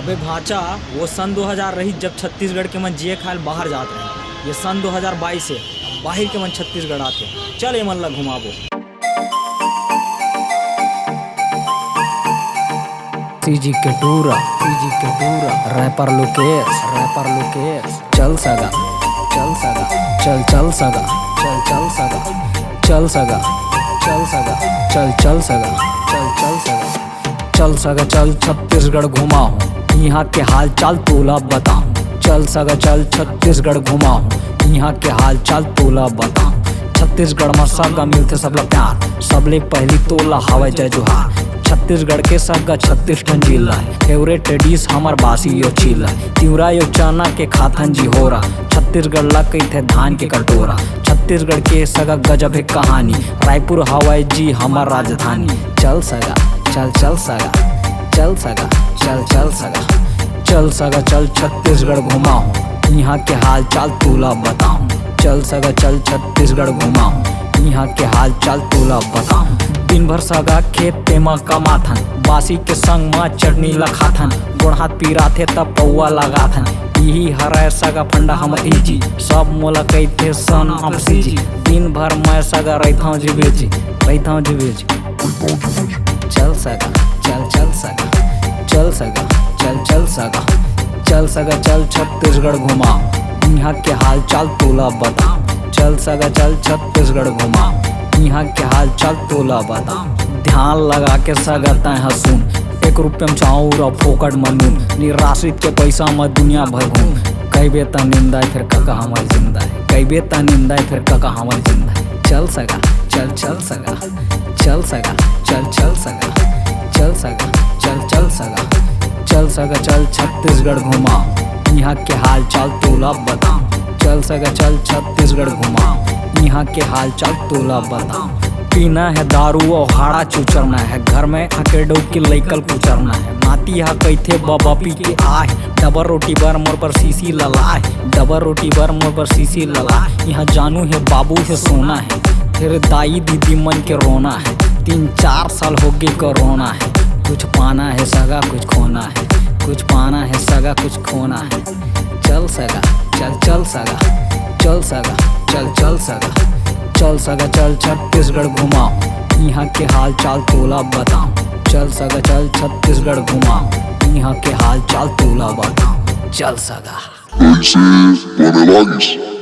अबे भाचा, वो सन 2000 रही जब छत्तीसगढ़ के मन जिए खायल बाहर जात रहे। ये सन 2022 से बाहर के मन छत्तीसगढ़ आते। चल ए मन ला घुमाबो। सीजी के टूरा रैपर लुकेश चल सगा चल सगा चल चल सगा चल चल सगा चल सगा चल सगा चल चल सगा चल चल सगा चल सगा चल छत्तीसगढ़ घुमाऊं, यहाँ के हाल चाल तोला बताऊं। चल सगा चल छत्तीसगढ़ घुमाऊं, यहाँ के हाल चाल तोला बताऊं। छत्तीसगढ़ में सगा मिलते सबला प्यार, सबले पहली तोला हवा जय जोहार। छत्तीसगढ़ के सगा 36 ठन जिला है, फेवरेट डिश हमार बासी यो चीला। तिवरा यो चना के खाथन जी हो रहा, छत्तीसगढ़ ला कई थे धान के कटोरा। छत्तीसगढ़ के सगा गजब है कहानी, रायपुर हवाई जी हमार राजधानी। चल सगा चल चल सगा चल सगा चल चल सगा चल सगा चल छत्तीसगढ़ घुमाऊं, यहाँ के हाल चाल तोला बताऊं। चल सगा चल छत्तीसगढ़ घुमाऊं, यहाँ के हाल चाल तोला बताऊं। दिन भर सगा खेत पेमा कमाथन, बासी के संग माँ चटनी लखाथन। गोड़ हाथ पीराथे तब पौआ लगाथन, यही हराय सगा फंडा हम इजी। सब मोला कहते सन ऑफ सीजी, दिन भर मैं सगा रहता जी बेजी। चल सगा चल चल सगा चल सगा चल चल सगा चल सगा चल छत्तीसगढ़ घुमाऊं, यहाँ के हाल चाल तोला बताऊं। चल सगा चल छत्तीसगढ़ घुमाऊं, यहाँ के हाल चाल तोला बताऊं। ध्यान लगा के सगता है सुन, 1 रुपये में चाउर और फोकट मनून। निराश्रित के पैसा में दुनिया भर घूम, कई बेता निंदा फिर कका हमारी जिंदा है। कई बेता निंदा फिर कका हमारी जिंदा है। चल सगा चल चल सगा चल सगा चल चल सगा चल सगा चल चल सगा चल सगा चल छत्तीसगढ़ घुमाऊं, यहाँ के हाल चाल तोला बताऊं। चल सगा चल छत्तीसगढ़ घुमाऊं, यहाँ के हाल चाल तोला बताऊं। पीना है दारू और हाड़ा चुचरना है, घर में अकेडो की लैकल कुचरना है। नाती हा कैथे बाबा पी के आए, डबर रोटी बर मोर पर सीसी ललाए। डबर रोटी बर मोर पर सीसी ललाए। यहाँ जानू है बाबू है सोना है, फिर दाई दीदी मन के रोना है। 3-4 साल हो गए कोरोना है, कुछ पाना है सगा कुछ खोना है, कुछ पाना है सगा कुछ खोना है। चल सगा चल चल सगा चल सगा चल चल सगा चल सगा चल छत्तीसगढ़ घुमाऊं, यहाँ के हाल चाल तोला बताऊं। चल सगा चल छत्तीसगढ़ घुमाऊं, यहाँ के हाल चाल तोला बताऊं। चल सगा Pode ser Bonelagos.